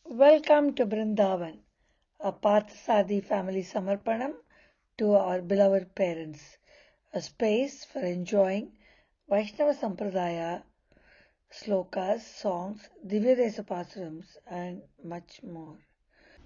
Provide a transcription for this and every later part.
Welcome to Brindavan, a Parthasadi family Samarpanam to our beloved parents, a space for enjoying Vaishnava Sampradaya, slokas, songs, Divya Desa Pasarams, and much more.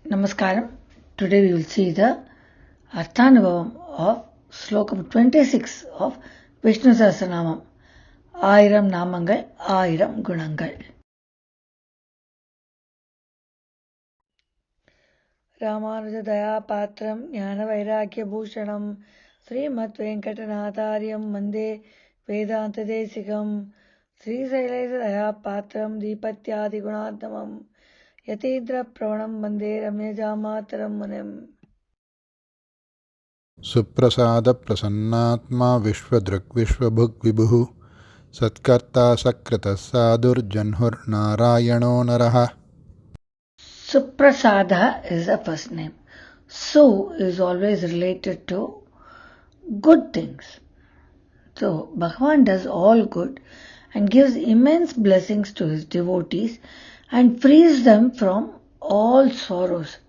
Namaskaram. Today we will see the Arthanubhavam of Slokam 26 of Vishnu Sahasranamam. Ayiram Namangal, Ayiram Gunangal. रामानुजदयापात्रं ज्ञानवैराग्यभूषणं श्रीमद्वेङ्कटनाथार्यं वन्दे वेदान्तदेशिकं श्रीशैलेशदयापात्रं दीपत्यादिगुणात्मकं यतीन्द्रप्रवणं वन्दे रम्यजामातरं मुनिम् सुप्रसाद प्रसन्नात्मा विश्वदृग्विश्वभुग्विभुः सत्कर्ता सकृतः साधुर्जह्नुर्नारायणो नरः. Suprasada is the first name. Su is always related to good things. So Bhagavan does all good and gives immense blessings to his devotees and frees them from all sorrows.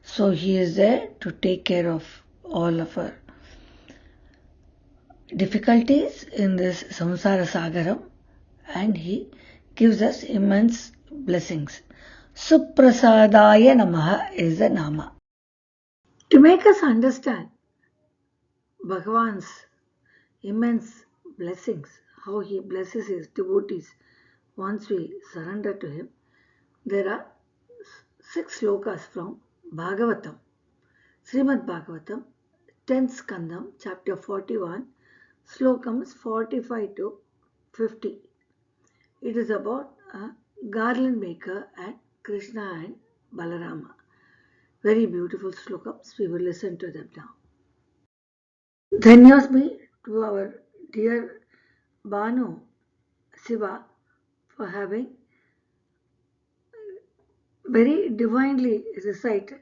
So he is there to take care of all of our difficulties in this samsara sagaram, and he gives us immense blessings. Suprasadaya Namaha is the Nama. To make us understand Bhagavan's immense blessings, how he blesses his devotees once we surrender to him, there are 6 slokas from Bhagavatam, Srimad Bhagavatam, 10th Skandam, chapter 41, slokams 45 to 50. It is about a garland maker and Krishna and Balarama. Very beautiful slokams. We will listen to them now. Dhanyasmi to our dear Banu Siva for having very divinely recited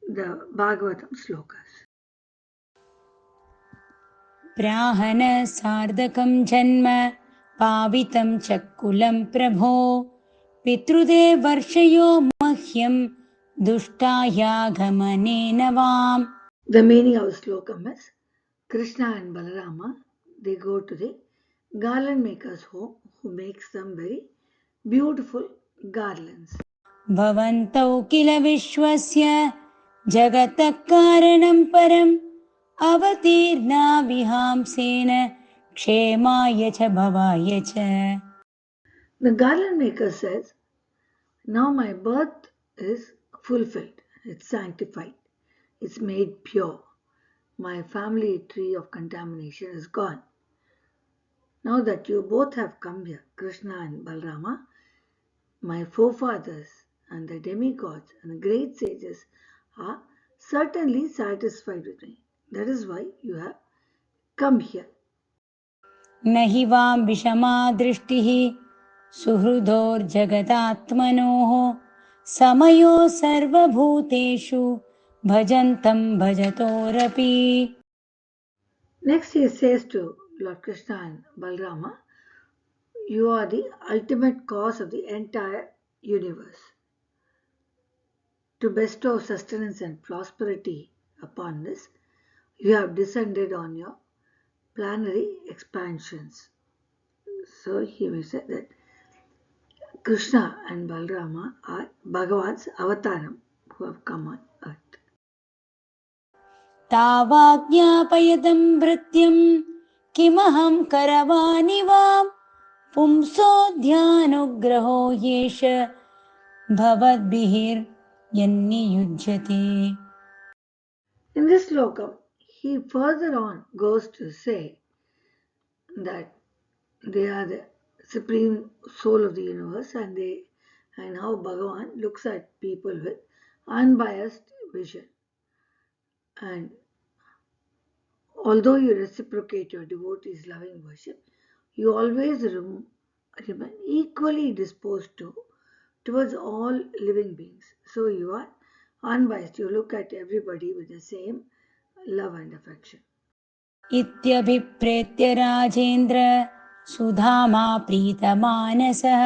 the Bhagavatam slokas. प्राहन सार्धकं जन्म पावितं चक्कुलं प्रभो पितृदेव वर्षयो मह्यं दुष्टायागमनेन वाम्. The meaning of the slokam is Krishna and Balarama, they go to the garland maker's home who makes them very beautiful garlands. भवन्तौ किल विश्वस्य जगतः कारणं परम् अवतीर्णा विहांसेन क्षेमाय च भवाय च. The garland maker says, now my birth is fulfilled, it's sanctified, it's made pure. My family tree of contamination is gone. Now that you both have come here, Krishna and Balarama, my forefathers and the demigods and the great sages are certainly satisfied with me. That is why you have come here. न हि वां विषमा दृष्टिः सुहृदोर्जगदात्मनोः समयो सर्वभूतेषु भजन्तं भजतोरपि. Next he says to Lord Krishna and Balarama, you are the ultimate cause of the entire universe. To bestow sustenance and prosperity upon this, you have descended on your planetary expansions. So he will say that Krishna and Balarama are Bhagavan's avataram who have come on earth. तावाज्ञापयतं भृत्यं किमहं करवाणि वां पुंसोऽध्यानुग्रहो येष भवद्भिर्यन्नियुज्यते. In this slokam, he further on goes to say that they are the supreme soul of the universe and how Bhagavan looks at people with unbiased vision. And although you reciprocate your devotees' loving worship, you always remain equally disposed towards all living beings. So you are unbiased. You look at everybody with the same love and affection. इत्यभिप्रेत्य Rajendra Sudhama प्रीतमानसः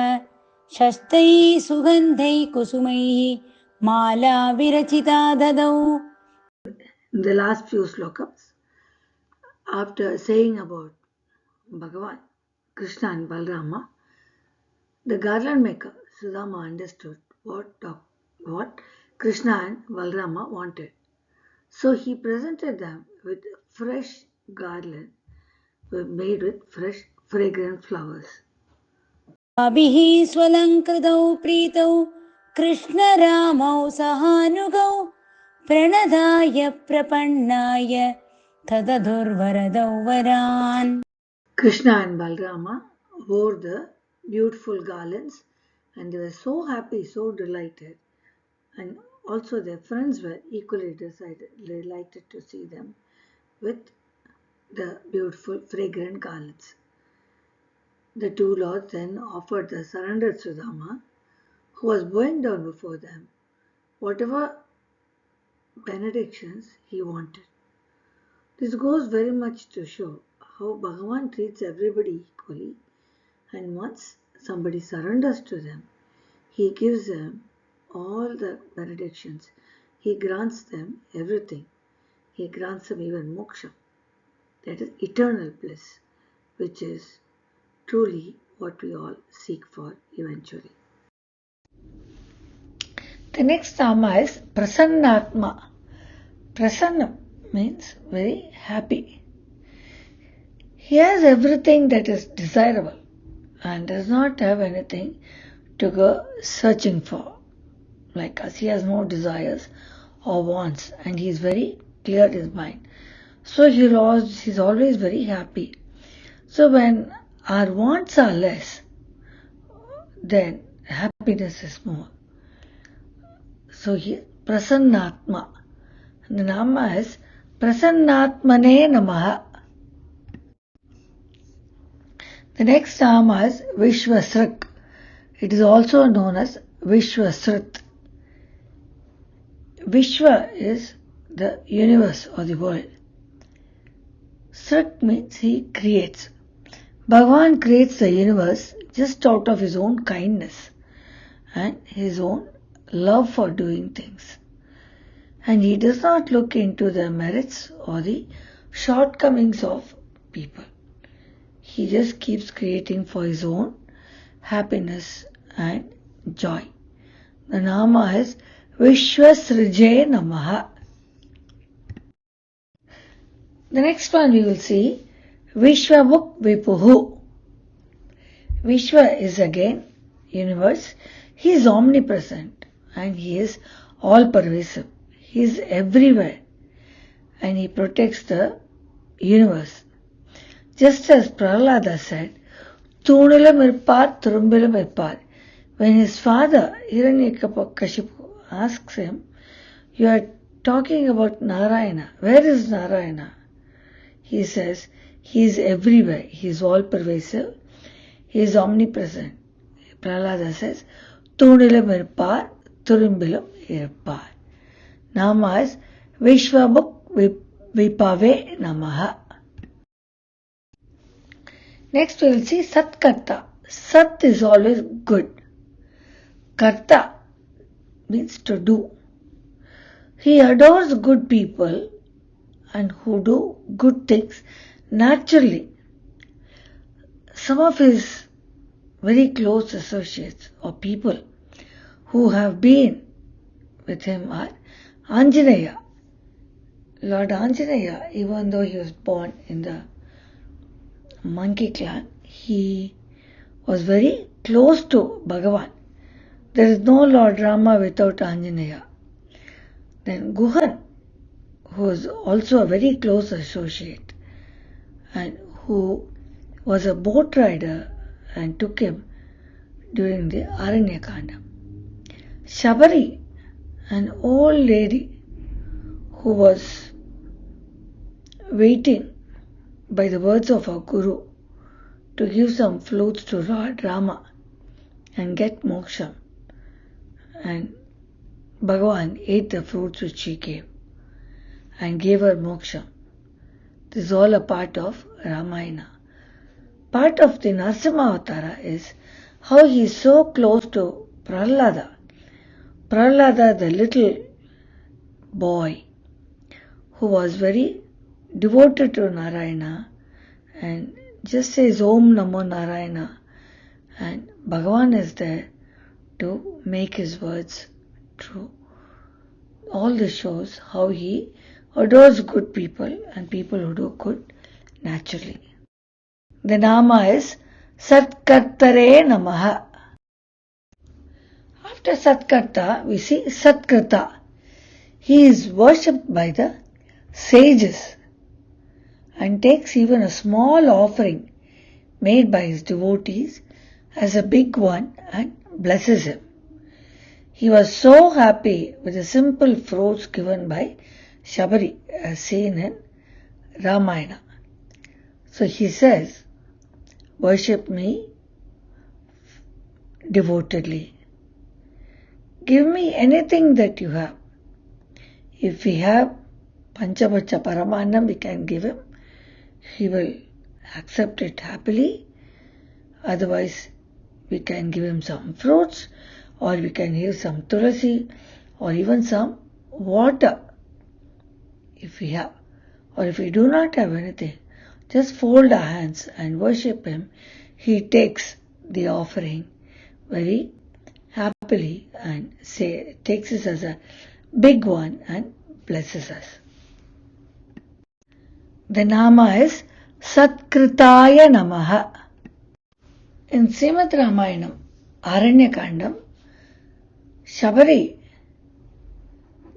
शस्तैः सुगन्धैः कुसुमैः माला विरचिता ददौ. In the last few slokas, after saying about Bhagavan, Krishna and Balrama, the garland maker Sudama understood what Krishna and Balrama wanted. So he presented them with fresh garland made with fresh fragrant flowers. अभिः स्वलङ्कृतौ प्रीतौ कृष्णरामौ सहानुगौ प्रणदाय प्रपन्नाय तदधुर्वरदौ वरान्. Krishna and Balrama wore the beautiful garlands and they were so happy, so delighted. And also their friends were equally delighted to see them with the beautiful fragrant garlands. The two lords then offered the surrendered Sudama, who was bowing down before them, whatever benedictions he wanted. This goes very much to show how Bhagavan treats everybody equally, and once somebody surrenders to them, he gives them all the benedictions. He grants them everything. He grants them even moksha, that is eternal bliss, which is truly what we all seek for eventually. The next Nama is Prasannatma. Prasanna means very happy. He has everything that is desirable and does not have anything to go searching for. Like us, he has no desires or wants and he is very clear in his mind. So he's always very happy. So when our wants are less, then happiness is more. So he Prasannatma. The Nama is Prasannatmane Namaha. The next Nama is Vishwasrit. It is also known as Vishwasrit. Vishwa is the universe or the world. Srit means he creates. Bhagavan creates the universe just out of his own kindness and his own love for doing things. And he does not look into the merits or the shortcomings of people. He just keeps creating for his own happiness and joy. The Nama is Vishwasrije Namaha. The next one we will see Vishwabhuk Vipuhu. Vishwa is again universe. He is omnipresent and he is all pervasive. He is everywhere and he protects the universe. Just as Prahlada said, Thunilam irpar, Turumbilam irpar. When his father Hiranyakashipu asks him, you are talking about Narayana. Where is Narayana? He says, he is everywhere. He is all pervasive. He is omnipresent. Prahlada says, Thunilam irpar, Turumbilam irpar. Nama is Vishwabhuk Vipave Namaha. Next we will see Satkarta. Sat is always good. Karta means to do. He adores good people and who do good things naturally. Some of his very close associates or people who have been with him are Anjaneya. Lord Anjaneya, even though he was born in the monkey clan, he was very close to Bhagavan. There is no Lord Rama without Anjaneya. Then Guhan, who was also a very close associate and who was a boat rider and took him during the Aranyakanda. Shabari, an old lady who was waiting by the words of our Guru to give some flutes to Lord Rama and get moksha. And Bhagavan ate the fruits which she gave and gave her moksha. This is all a part of Ramayana. Part of the Narasimha Avatara is how he is so close to Prahlada. Prahlada, the little boy who was very devoted to Narayana and just says Om Namo Narayana, and Bhagavan is there to make his words true. All this shows how he adores good people and people who do good naturally. The Nama is Satkartare Namaha. After Satkarta, we see Satkrita. He is worshipped by the sages and takes even a small offering made by his devotees as a big one and blesses him. He was so happy with the simple fruits given by Shabari as seen in Ramayana. So he says, worship me devotedly. Give me anything that you have. If we have Panchabacha Paramanam, we can give him. He will accept it happily. Otherwise, we can give him some fruits, or we can give some tulasi, or even some water if we have. Or if we do not have anything, just fold our hands and worship him. He takes the offering very happily and takes it as a big one and blesses us. The Nama is Satkritaya Namaha. In Srimad Ramayanam, Aranyakandam, Shabari,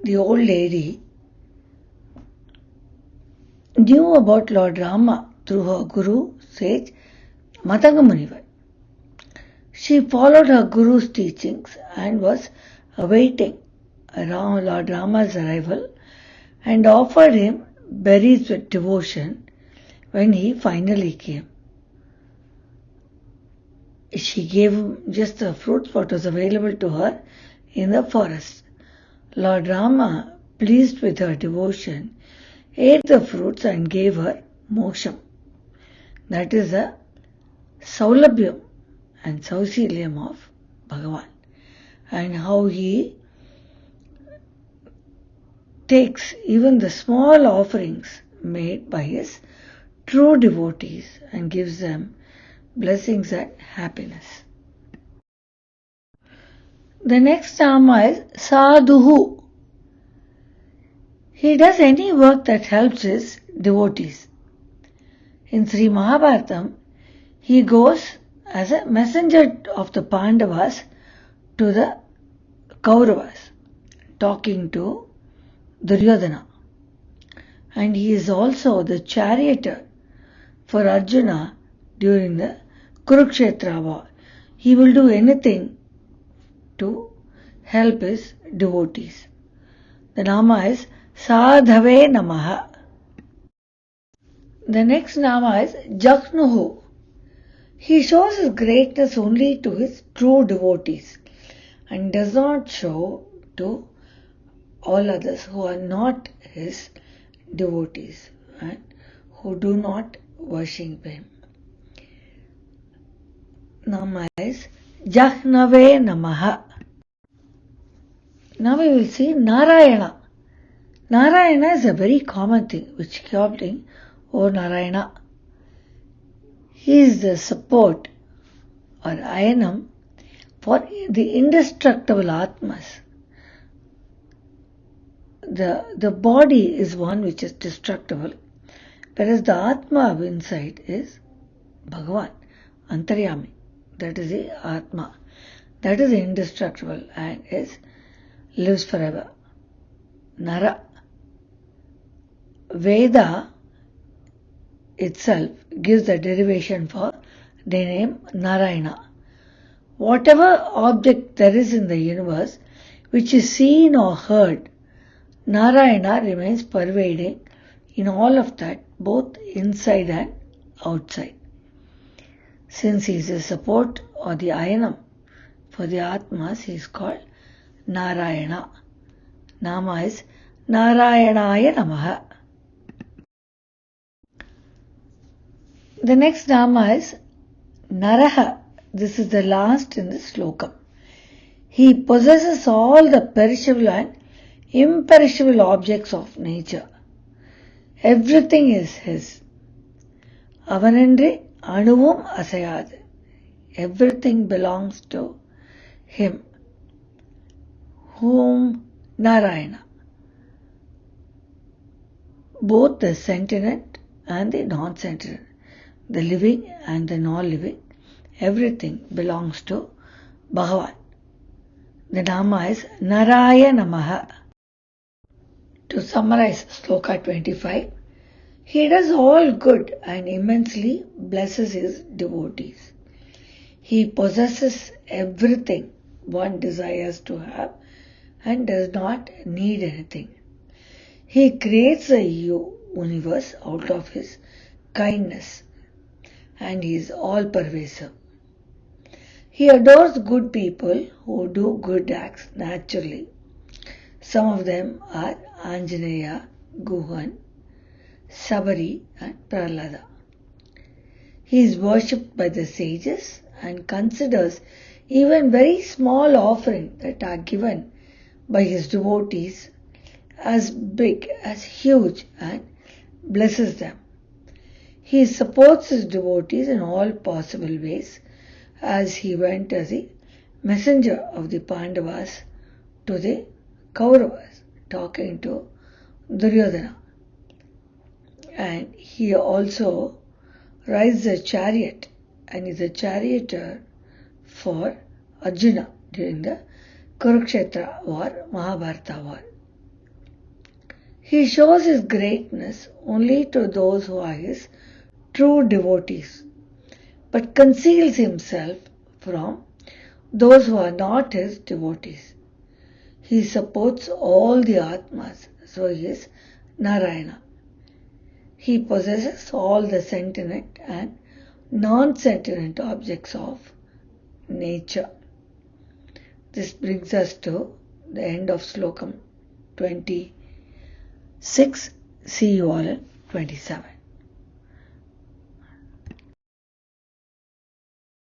the old lady, knew about Lord Rama through her guru, sage Matanga Munivar. She followed her guru's teachings and was awaiting Lord Rama's arrival and offered him berries with devotion when he finally came. She gave him just the fruits what was available to her in the forest. Lord Rama, pleased with her devotion, ate the fruits and gave her moksham. That is a saulabhyam and sausilyam of Bhagavan. And how he takes even the small offerings made by his true devotees and gives them blessings and happiness. The next Nama is Sadhuhu. He does any work that helps his devotees. In Sri Mahabharatam, he goes as a messenger of the Pandavas to the Kauravas, talking to Duryodhana. And he is also the charioteer for Arjuna during the Kurukshetra war. He will do anything to help his devotees. The Nama is Sadhave Namaha. The next Nama is Jakhnuhu. He shows his greatness only to his true devotees and does not show to all others who are not his devotees and who do not worship him. Nama is Jahnave Namaha. Now we will see Narayana. Narayana is a very common thing which kept in O Narayana. He is the support or Ayanam for the indestructible Atmas. The body is one which is destructible, whereas the Atma of inside is Bhagavan, Antaryami. That is the Atma. That is indestructible and lives forever. Nara. Veda itself gives the derivation for the name Narayana. Whatever object there is in the universe which is seen or heard, Narayana remains pervading in all of that, both inside and outside. Since he is the support or the Ayanam for the Atmas, he is called Narayana. Nama is Narayanaya Namaha. The next Nama is Naraha. This is the last in the slokam. He possesses all the perishable and imperishable objects of nature. Everything is his. Avanandri anuvum asayad. Everything belongs to him. Whom Narayana. Both the sentient and the non-sentient, the living and the non-living, everything belongs to Bhagavan. The Nama is Narayanamaha. To summarize Sloka 25, he does all good and immensely blesses his devotees. He possesses everything one desires to have and does not need anything. He creates a universe out of his kindness, and he is all-pervasive. He adores good people who do good acts naturally. Some of them are Anjaneya, Guhan, Sabari and Prahlada. He is worshipped by the sages and considers even very small offerings that are given by his devotees as big, as huge, and blesses them. He supports his devotees in all possible ways, as he went as the messenger of the Pandavas to the Kauravas, talking to Duryodhana. And he also rides a chariot and is a charioteer for Arjuna during the Kurukshetra war, Mahabharata war. He shows his greatness only to those who are his true devotees, but conceals himself from those who are not his devotees. He supports all the Atmas, so he is Narayana. He possesses all the sentient and non-sentient objects of nature. This brings us to the end of Slokam 26. See you all in 27.